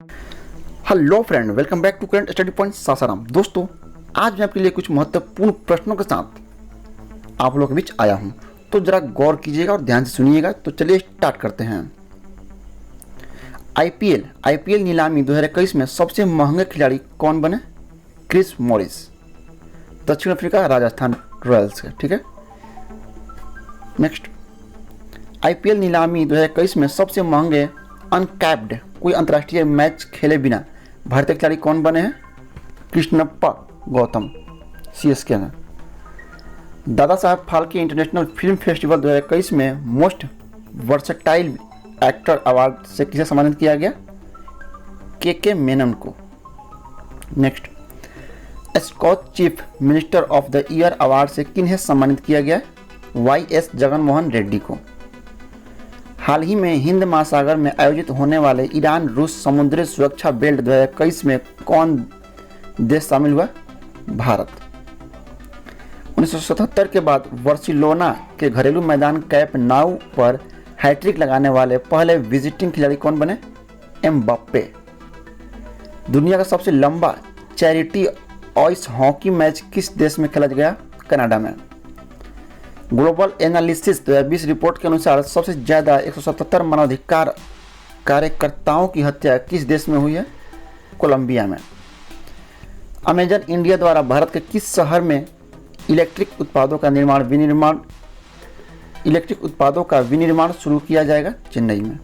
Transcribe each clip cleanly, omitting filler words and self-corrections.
Hello friend, welcome back to current study point Sasaram. दोस्तों, आज मैं आपके लिए कुछ महत्वपूर्ण प्रश्नों के साथ आप लोगों के बीच आया हूं, तो जरा गौर कीजिएगा और ध्यान से सुनिएगा। तो चलिए स्टार्ट करते हैं। आईपीएल नीलामी 2021 में सबसे महंगे खिलाड़ी कौन बने? क्रिस मॉरिस, दक्षिण अफ्रीका, राजस्थान रॉयल्स के। ठीक है, नेक्स्ट। आईपीएल नीलामी 2021 में सबसे महंगे अनकैप्ड कोई अंतर्राष्ट्रीय मैच खेले बिना भारतीय खिलाड़ी कौन बने हैं? कृष्णप्पा गौतम, सीएसके में। Dada Saheb Phalke international film festival 2021 में मोस्ट वर्सटाइल एक्टर अवार्ड से किसे सम्मानित किया गया? के मेनन को। Next. Scotch chief minister of the year award से किन्हें सम्मानित किया गया? वाई.एस. जगनमोहन रेड्डी को। हाल ही में हिंद महासागर में आयोजित होने वाले ईरान रूस समुद्री सुरक्षा बेल्ट 2021 में कौन देश शामिल हुआ? भारत। 1977 के बाद बार्सिलोना के घरेलू मैदान कैप नाउ पर हैट्रिक लगाने वाले पहले विजिटिंग खिलाड़ी कौन बने? एम्बाप्पे। दुनिया का सबसे लंबा चैरिटी आइस हॉकी मैच किस देश में खेला गया? कनाडा में। ग्लोबल एनालिसिस 2020 रिपोर्ट के अनुसार सबसे ज़्यादा 177 मानवाधिकार कार्यकर्ताओं की हत्या किस देश में हुई है? कोलंबिया में। अमेजन इंडिया द्वारा भारत के किस शहर में इलेक्ट्रिक उत्पादों का विनिर्माण शुरू किया जाएगा? चेन्नई में।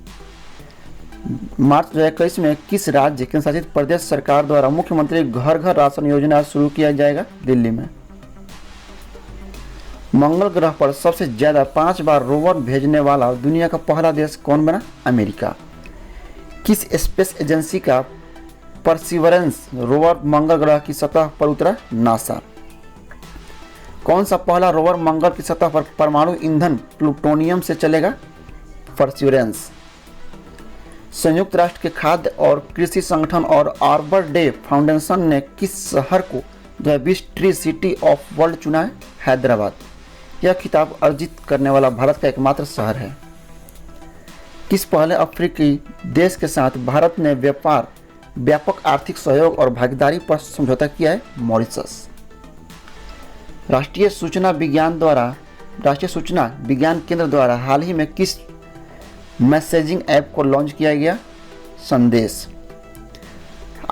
मार्च 2021 में किस राज्य केंद्र शासित प्रदेश सरकार द्वारा मुख्यमंत्री घर घर राशन योजना शुरू किया जाएगा? दिल्ली में। मंगल ग्रह पर सबसे ज्यादा 5 बार रोवर भेजने वाला दुनिया का पहला देश कौन बना? अमेरिका। किस स्पेस एजेंसी का परसिवरेंस रोवर मंगल ग्रह की सतह पर उतरा? नासा। कौन सा पहला रोवर मंगल की सतह पर परमाणु ईंधन प्लूटोनियम से चलेगा? परसिवरेंस। संयुक्त राष्ट्र के खाद्य और कृषि संगठन और आर्बर डे फाउंडेशन ने किस शहर को 2020 ट्री सिटी ऑफ वर्ल्ड चुना है? हैदराबाद। यह खिताब अर्जित करने वाला भारत का एकमात्र शहर है। किस पहले अफ्रीकी देश के साथ भारत ने व्यापक आर्थिक सहयोग और भागीदारी पर समझौता किया है? मॉरिशस। राष्ट्रीय सूचना विज्ञान केंद्र द्वारा हाल ही में किस मैसेजिंग ऐप को लॉन्च किया गया? संदेश।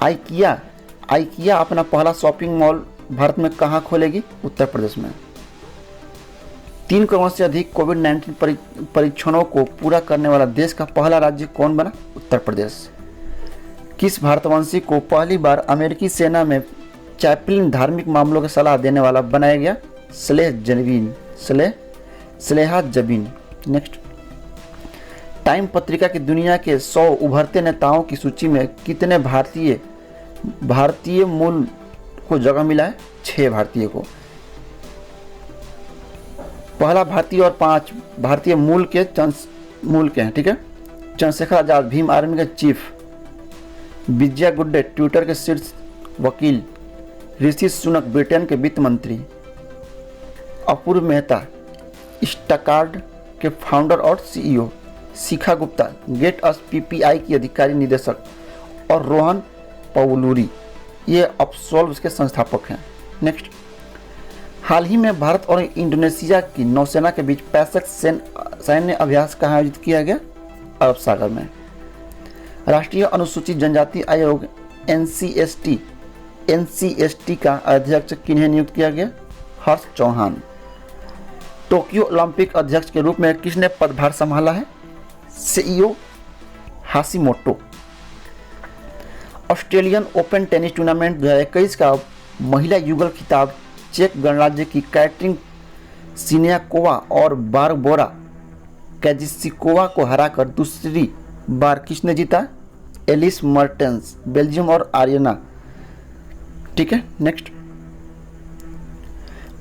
आइकिया अपना पहला शॉपिंग मॉल भारत में कहाँ खोलेगी? उत्तर प्रदेश में। 3 करोड़ से अधिक कोविड-19 परीक्षणों को पूरा करने वाला देश का पहला राज्य कौन बना? उत्तर प्रदेश। किस भारतवंशी को पहली बार अमेरिकी सेना में चैपलिन धार्मिक मामलों की सलाह देने वाला बनाया गया? स्लेहा जबीन। नेक्स्ट। टाइम पत्रिका की दुनिया के 100 उभरते नेताओं की सूची में कितने भारतीय मूल को जगह मिला है? 6 भारतीय को। पहला भारतीय और 5 भारतीय मूल के हैं। ठीक है। चंद्रशेखर आजाद भीम आर्मी के चीफ, विजया गुड्डे ट्विटर के शीर्ष वकील, ऋषि सुनक ब्रिटेन के वित्त मंत्री, अपूर्व मेहता इंस्टाकार्ट के फाउंडर और सीईओ, शिखा गुप्ता गेट अस पीपीआई की अधिकारी निदेशक और रोहन पवलूरी ये अपसोल्व के संस्थापक हैं। नेक्स्ट। हाल ही में भारत और इंडोनेशिया की नौसेना के बीच 65 सैन्य अभ्यास कहाँ आयोजित किया गया? अरब सागर में। राष्ट्रीय अनुसूचित जनजाति आयोग एनसीएसटी का अध्यक्ष किन्हें नियुक्त किया गया? हर्ष चौहान। टोक्यो ओलंपिक अध्यक्ष के रूप में किसने पदभार संभाला है? CEO Hashimoto. Australian open tennis tournament 2021 का महिला युगल खिताब चेक गणराज्य की कैटरिन सिनियाकोवा और बारबोरा कैजिसिकोवा को हराकर दूसरी बार किसने जीता? एलिस मर्टेंस, बेल्जियम और आर्यना। ठीक है। नेक्स्ट।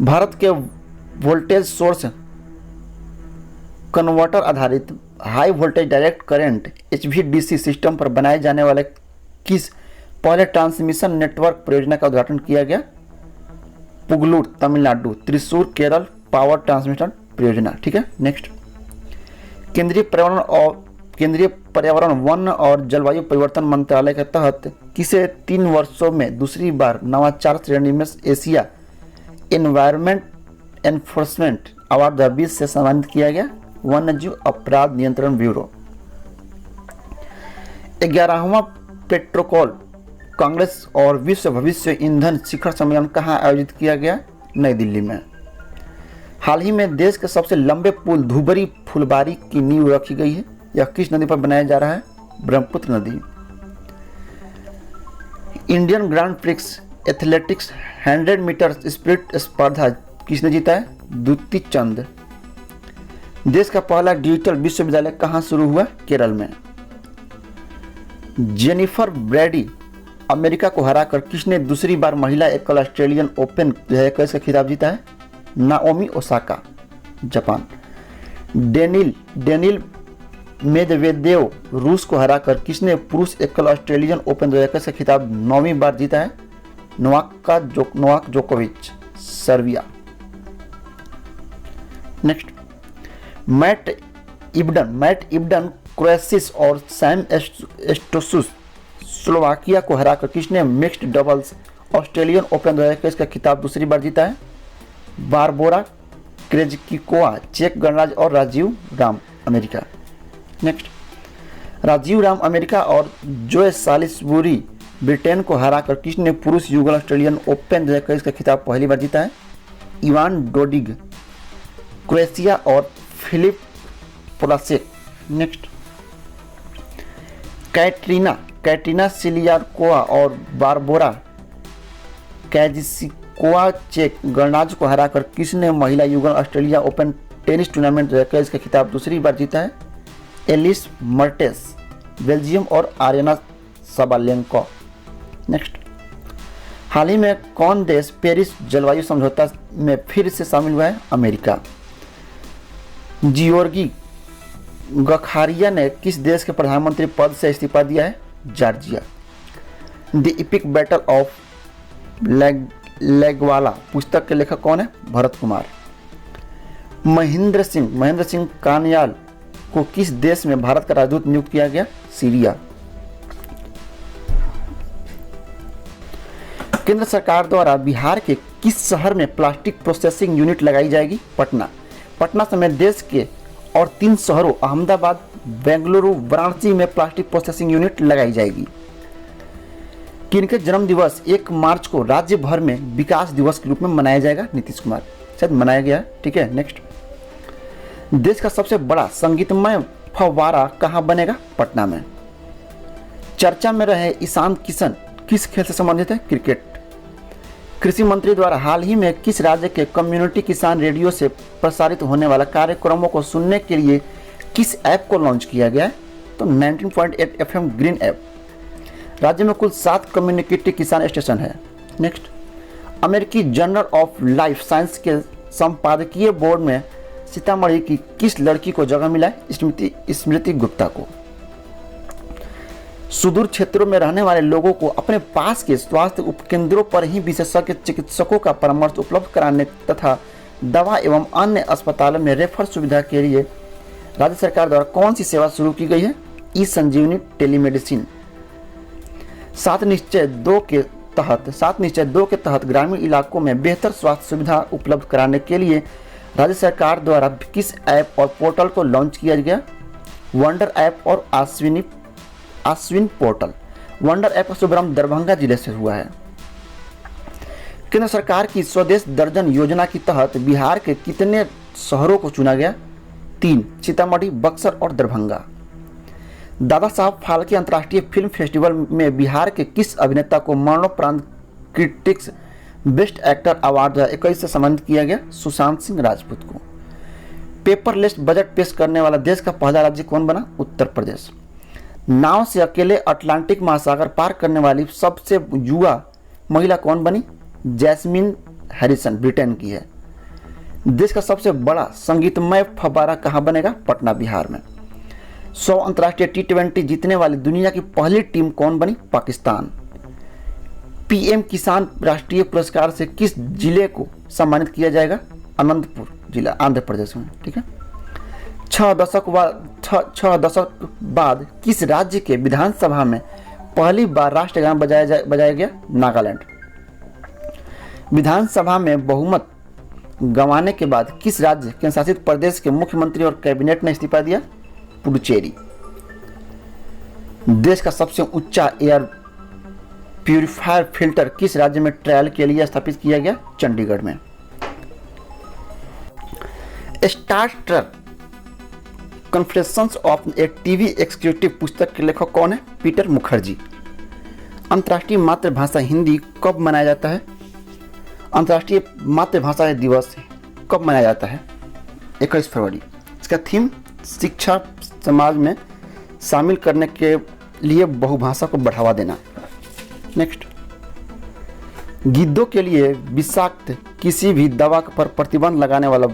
भारत के वोल्टेज सोर्स कन्वर्टर आधारित high voltage direct current HVDC system पर बनाए जाने वाले किस पहले ट्रांसमिशन नेटवर्क परियोजना का उद्घाटन किया गया? पुगलूर तमिलनाडु, त्रिशूर केरल पावर ट्रांसमिशन परियोजना। ठीक है। नेक्स्ट। केंद्रीय पर्यावरण और केंद्रीय पर्यावरण, वन और जलवायु परिवर्तन मंत्रालय के तहत किसे 3 वर्षों में दूसरी बार नवाचार श्रेणी में एशिया एनवायरमेंट एनफोर्समेंट अवार्ड 2020 से सम्मानित किया गया? वन्यजीव अपराध नियंत्रण ब्यूरो। 11वां पेट्रोकोल कांग्रेस और विश्व भविष्य ईंधन शिखर सम्मेलन कहाँ आयोजित किया गया? नई दिल्ली में। हाल ही में देश के सबसे लंबे पुल धुबरी फुलबारी की नींव रखी गई है। यह किस नदी पर बनाया जा रहा है? ब्रह्मपुत्र नदी। Indian Grand Prix athletics 100 metre sprint स्पर्धा किसने जीता है? द्युति चंद। देश का पहला डिजिटल विश्वविद्यालय कहाँ शुरू हुआ? केरल में। जेनिफर ब्रैडी अमेरिका को हराकर किसने दूसरी बार महिला एकल ऑस्ट्रेलियन ओपन 2021 का खिताब जीता है? Naomi Osaka, Japan. Daniil Medvedev रूस को हराकर किसने पुरुष एकल ऑस्ट्रेलियन ओपन 2021 का खिताब 9वीं बार जीता है? नोवाक जोकोविच, सर्बिया। नेक्स्ट, मैट इब्डन क्रोएशिस और सैम एस्टोसुस स्लोवाकिया को हराकर किसने मिक्स्ड डबल्स ऑस्ट्रेलियन ओपन 2021 का खिताब दूसरी बार जीता है? बारबोरा क्रेजकिकोवा, चेक गणराज्य और Rajeev Ram, America. Next, Rajeev Ram America और जोए सालिसबुरी ब्रिटेन को हराकर किसने पुरुष युगल ऑस्ट्रेलियन ओपन 2021 का खिताब पहली बार जीता है? इवान डोडिग, क्रोएशिया और फिलिप पोलासेक। नेक्स्ट, कैटरीना सिलियारकोवा और बारबोरा कैजिसिकोवा चेक गणराज्य को हराकर किसने महिला युगल ऑस्ट्रेलिया ओपन टेनिस टूर्नामेंट 2021 का खिताब दूसरी बार जीता है? एलिस मर्टेस, बेल्जियम और आर्यना सबालेंको। नेक्स्ट, हाल ही में कौन देश पेरिस जलवायु समझौता में फिर से शामिल हुआ है? अमेरिका। जियोर्गी गखारिया ने किस देश के प्रधानमंत्री पद से इस्तीफा दिया है? Georgia. The epic battle of लेगवाला पुस्तक के लेखक कौन है? भरत कुमार। महेंद्र सिंह कानयाल को किस देश में भारत का राजदूत नियुक्त किया गया? सीरिया। केंद्र सरकार द्वारा बिहार के किस शहर में प्लास्टिक प्रोसेसिंग यूनिट लगाई जाएगी? पटना समेत देश के और 3 शहरों अहमदाबाद, बेंगलुरु, वाराणसी में प्लास्टिक प्रोसेसिंग यूनिट लगाई जाएगी। किनके जन्म दिवस 1 मार्च को राज्य भर में विकास दिवस के रूप में मनाया जाएगा? नीतीश कुमार, शायद मनाया गया। ठीक है। नेक्स्ट, देश का सबसे बड़ा संगीतमय फव्वारा कहाँ बनेगा? पटना में। चर्चा में रहे ईशान किशन किस खेल से संबंधित है? क्रिकेट। कृषि मंत्री द्वारा हाल ही में किस राज्य के कम्युनिटी किसान रेडियो से प्रसारित होने वाला कार्यक्रमों को सुनने के लिए किस ऐप को लॉन्च किया गया है? तो 19.8 FM ग्रीन ऐप। राज्य में कुल 7 कम्युनिटी किसान स्टेशन है। नेक्स्ट, अमेरिकी जर्नल ऑफ लाइफ साइंस के संपादकीय बोर्ड में सीतामढ़ी की किस लड़की को जगह मिला है? स्मृति गुप्ता को। सुदूर क्षेत्रों में रहने वाले लोगों को अपने पास के स्वास्थ्य उपकेंद्रों पर ही विशेषज्ञ चिकित्सकों का परामर्श उपलब्ध कराने तथा दवा एवं अन्य अस्पतालों में रेफर सुविधा के लिए राज्य सरकार द्वारा कौन सी सेवा शुरू की गई है? ई संजीवनी टेलीमेडिसिन। 7 निश्चय 2 के तहत ग्रामीण इलाकों में बेहतर स्वास्थ्य सुविधा उपलब्ध कराने के लिए राज्य सरकार द्वारा किस ऐप और पोर्टल को लॉन्च किया गया? वंडर ऐप और आश्विन पोर्टल। वंडर ऐप का शुभारंभ दरभंगा जिले से हुआ है। केंद्र सरकार की स्वदेश दर्जन योजना के तहत बिहार के कितने शहरों को चुना गया? 3, सीतामढ़ी, बक्सर और दरभंगा। दादा साहब फाल्के अंतर्राष्ट्रीय फिल्म फेस्टिवल में बिहार के किस अभिनेता को मरणोपरांत क्रिटिक्स बेस्ट एक्टर अवार्ड 2021 से सम्मानित किया गया? सुशांत सिंह राजपूत को। पेपरलेस बजट पेश करने वाला देश का पहला राज्य कौन बना? उत्तर प्रदेश। नाव से अकेले अटलांटिक महासागर पार करने वाली सबसे युवा महिला कौन बनी? जैस्मिन हैरिसन, ब्रिटेन की है। देश का सबसे बड़ा संगीतमय फव्वारा कहाँ बनेगा? पटना, बिहार में। 100 अंतर्राष्ट्रीय T20 जीतने वाली दुनिया की पहली टीम कौन बनी? पाकिस्तान। PM किसान राष्ट्रीय पुरस्कार से किस जिले को सम्मानित किया जाएगा? अनंतपुर जिला, आंध्र प्रदेश में। ठीक है। छह दशक बाद किस राज्य के विधानसभा में पहली बार राष्ट्रगान बजाया गया? नागालैंड। विधानसभा में बहुमत गंवाने के बाद किस राज्य केंद्र शासित प्रदेश के मुख्यमंत्री और कैबिनेट ने इस्तीफा दिया? पुडुचेरी। देश का सबसे ऊंचा एयर प्यूरिफायर फिल्टर किस राज्य में ट्रायल के लिए स्थापित किया गया? चंडीगढ़ में। Star Trek confessions of A TV executive पुस्तक के लेखक कौन है? पीटर मुखर्जी। अंतर्राष्ट्रीय मातृभाषा हिंदी कब मनाया जाता है? अंतर्राष्ट्रीय मातृभाषा दिवस कब मनाया जाता है? 21 फरवरी। इसका थीम शिक्षा समाज में शामिल करने के लिए बहुभाषा को बढ़ावा देना। नेक्स्ट, गिद्धों के लिए विषाक्त किसी भी दवा पर प्रतिबंध लगाने वाला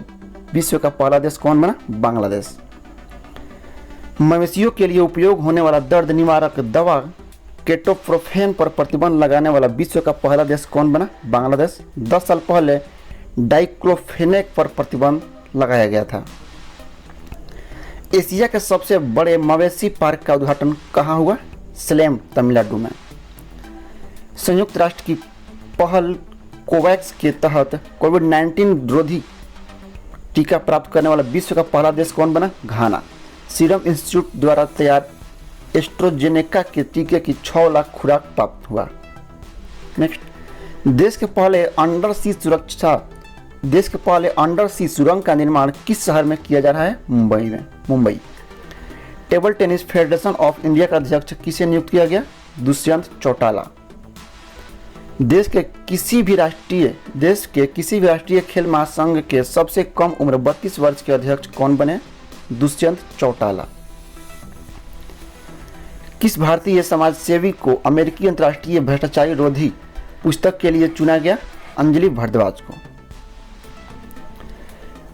विश्व का पहला देश कौन बना? बांग्लादेश। मवेशियों के लिए उपयोग होने वाला दर्द निवारक दवा केटोप्रोफेन पर प्रतिबंध लगाने वाला विश्व का पहला देश कौन बना? बांग्लादेश। 10 साल पहले डाइक्लोफेनेक पर प्रतिबंध लगाया गया था। एशिया के सबसे बड़े मवेशी पार्क का उद्घाटन कहाँ हुआ? सलेम, तमिलनाडु में। संयुक्त राष्ट्र की पहल कोवैक्स के तहत कोविड-19 रोधी टीका प्राप्त करने वाला विश्व का पहला देश कौन बना? घाना। सीरम इंस्टीट्यूट द्वारा तैयार एस्ट्रोजेनेका के टीके की 6 लाख खुराक प्राप्त हुआ। नेक्स्ट, देश के पहले अंडर सी सुरंग का निर्माण किस शहर में किया जा रहा है? मुंबई में। Mumbai. Table tennis federation of India का अध्यक्ष किसे नियुक्त किया गया? दुष्यंत चौटाला। देश के किसी भी राष्ट्रीय खेल महासंघ के सबसे कम उम्र 32 वर्ष के अध्यक्ष कौन बने? दुष्यंत चौटाला। किस भारतीय समाजसेवी को अमेरिकी अंतर्राष्ट्रीय भ्रष्टाचारी रोधी पुस्तक के लिए चुना गया? अंजलि भारद्वाज को।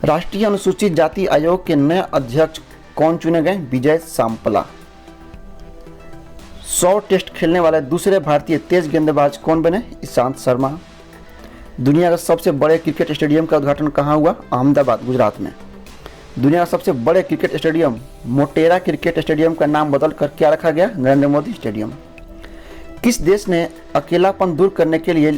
राष्ट्रीय अनुसूचित जाति आयोग के नए अध्यक्ष कौन चुने गए? विजय सांपला। 100 टेस्ट खेलने वाले दूसरे भारतीय तेज गेंदबाज कौन बने? ईशांत शर्मा। दुनिया का सबसे बड़े क्रिकेट स्टेडियम का उद्घाटन कहाँ हुआ? अहमदाबाद, गुजरात में। दुनिया का सबसे बड़े cricket stadium Motera cricket stadium का नाम बदलकर क्या रखा गया? नरेंद्र मोदी स्टेडियम। किस देश ने अकेलापन दूर करने के लिए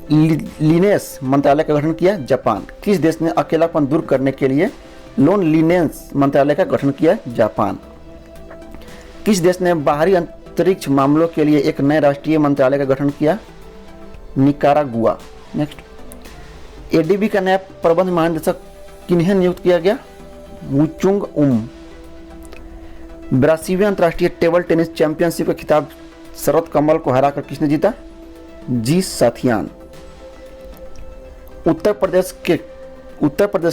लोनलीनेस मंत्रालय का गठन किया? जापान। किस देश ने अकेलापन दूर करने के लिए लोनलीनेस मंत्रालय का गठन किया? जापान। किस देश ने बाहरी अंतरिक्ष मामलों के लिए एक नए राष्ट्रीय मंत्रालय का गठन किया? निकारागुआ। नेक्स्ट, एडीबी का नया प्रबंध महानिदेशक किन्हें नियुक्त किया गया? वुचुंग उम। 82वें अंतर्राष्ट्रीय टेबल टेनिस चैंपियनशिप का खिताब शरद कमल को हराकर किसने जीता? जी साथियान। उत्तर प्रदेश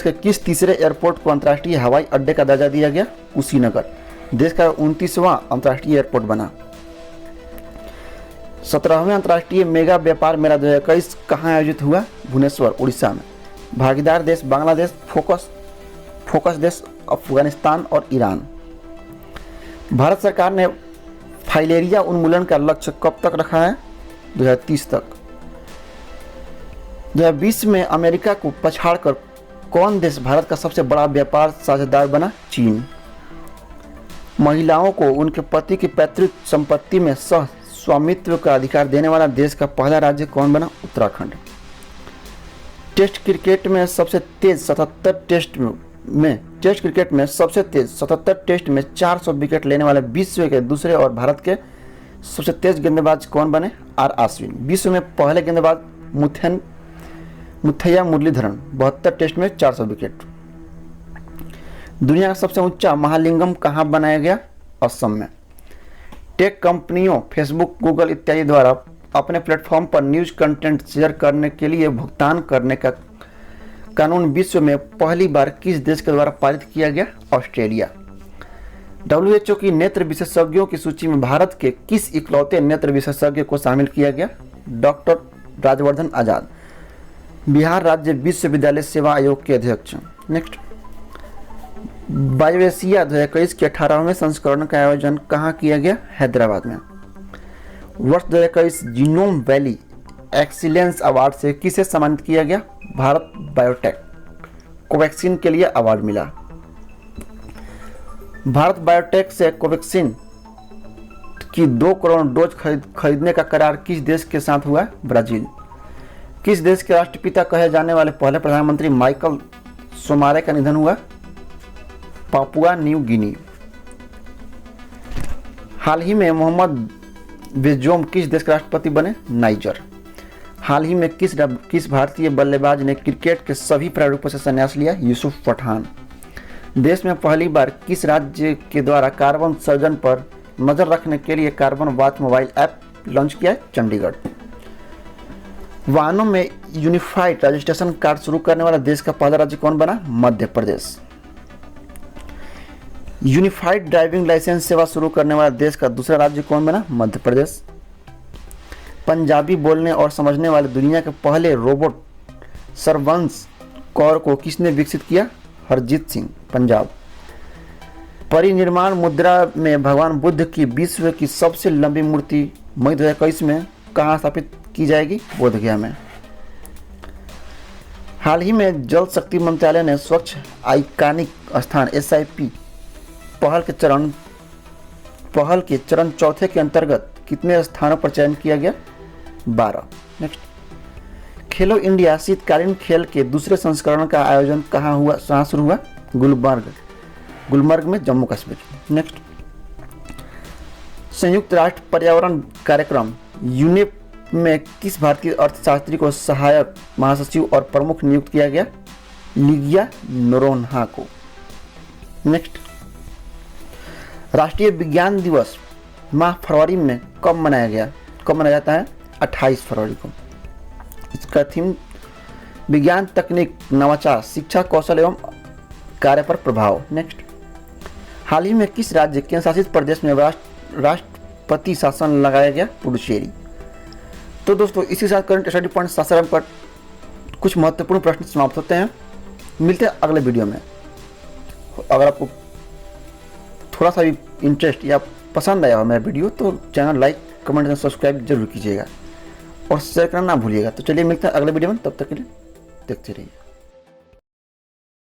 के किस तीसरे एयरपोर्ट को अंतर्राष्ट्रीय हवाई अड्डे का दर्जा दिया गया? कुशीनगर। देश का 29वां अंतर्राष्ट्रीय एयरपोर्ट बना। 17वें अंतर्राष्ट्रीय मेगा व्यापार मेला 2021 कहाँ आयोजित हुआ? भुवनेश्वर, उड़ीसा में। भागीदार देश बांग्लादेश, फोकस देश अफगानिस्तान और ईरान। भारत सरकार ने फाइलेरिया उन्मूलन का लक्ष्य कब तक रखा है? 2030 तक। 2020 में अमेरिका को पछाड़कर कौन देश भारत का सबसे बड़ा व्यापार साझेदार बना? चीन। महिलाओं को उनके पति की पैतृक संपत्ति में सह स्वामित्व का अधिकार देने वाला देश का पहला राज्य कौन बना? उत्तराखंड। टेस्ट क्रिकेट में सबसे तेज 77 टेस्ट में 400 विकेट लेने वाले विश्व के दूसरे और भारत के सबसे तेज गेंदबाज कौन बने? आर अश्विन। विश्व में पहले गेंदबाज मुथैया मुरलीधरन, 72 टेस्ट में 400 विकेट। दुनिया का सबसे ऊंचा महालिंगम कहाँ बनाया गया? असम में। टेक कंपनियों फेसबुक, गूगल इत्यादि द्वारा अपने प्लेटफॉर्म पर न्यूज कंटेंट शेयर करने के लिए भुगतान करने का कानून विश्व में पहली बार किस देश के द्वारा पारित किया गया? ऑस्ट्रेलिया। WHO की नेत्र विशेषज्ञों की सूची में भारत के किस इकलौते नेत्र विशेषज्ञ को शामिल किया गया? डॉक्टर राजवर्धन आजाद। बिहार राज्य विश्वविद्यालय सेवा आयोग के अध्यक्ष। नेक्स्ट, बायोएशिया 2021 के 18वें संस्करण का आयोजन कहाँ किया गया? हैदराबाद में। वर्ष 2021 जीनोम वैली एक्सीलेंस अवार्ड से किसे सम्मानित किया गया? भारत बायोटेक। कोवैक्सीन के लिए अवार्ड मिला। भारत बायोटेक से कोवैक्सीन की 2 करोड़ डोज खरीदने का करार किस देश के साथ हुआ? ब्राजील। किस देश के राष्ट्रपिता कहे जाने वाले पहले प्रधानमंत्री माइकल सोमारे का निधन हुआ? Papua New Guinea. हाल ही में मोहम्मद बेजोम किस देश के राष्ट्रपति बने? नाइजर। हाल ही में किस भारतीय बल्लेबाज ने क्रिकेट के सभी प्रारूपों से संन्यास लिया? यूसुफ पठान। देश में पहली बार किस राज्य के द्वारा कार्बन उत्सर्जन पर नजर रखने के लिए carbon watch mobile app launch किया है? चंडीगढ़। वाहनों में यूनिफाइड रजिस्ट्रेशन कार्ड शुरू करने वाला देश का पहला राज्य कौन बना? Madhya Pradesh. Unified driving licence सेवा शुरू करने वाला देश का दूसरा राज्य कौन बना? मध्य प्रदेश। पंजाबी बोलने और समझने वाले दुनिया के पहले रोबोट सरवंश कौर को किसने विकसित किया? हरजीत सिंह, पंजाब। परिनिर्माण मुद्रा में भगवान बुद्ध की विश्व की सबसे लंबी मूर्ति मई 2021 में कहाँ स्थापित की जाएगी? बोधगया में। हाल ही में जल शक्ति मंत्रालय ने स्वच्छ आइकॉनिक स्थान SIP पहल के चरण चौथे के अंतर्गत कितने स्थानों पर चयन किया गया? 12। नेक्स्ट, खेलो इंडिया शीतकालीन खेल के दूसरे संस्करण का आयोजन कहाँ शुरू हुआ? गुलमर्ग में, जम्मू कश्मीर। नेक्स्ट, संयुक्त राष्ट्र पर्यावरण कार्यक्रम यूनेप में किस भारतीय अर्थशास्त्री को सहायक महासचिव और प्रमुख नियुक्त किया गया? लिगिया नोरोन्हा को। नेक्स्ट, राष्ट्रीय विज्ञान दिवस माह फरवरी में कब मनाया जाता है? 28 फरवरी को। इसका थीम विज्ञान, तकनीक, नवाचार, शिक्षा, कौशल एवं कार्य पर प्रभाव। नेक्स्ट, हाल ही में किस राज्य केंद्र शासित प्रदेश में राष्ट्रपति शासन लगाया गया? पुडुचेरी। तो दोस्तों, इसी के साथ करंट स्टडी पॉइंट शास्त्रम पर कुछ महत्वपूर्ण प्रश्न समाप्त होते हैं। मिलते हैं अगले वीडियो में। अगर आपको थोड़ा सा भी इंटरेस्ट या पसंद आया हो मेरा वीडियो तो चैनल लाइक, कमेंट और सब्सक्राइब जरूर कीजिएगा और शेयर करना ना भूलिएगा। तो चलिए मिलते हैं अगले वीडियो में, तब तक के लिए देखते रहिए।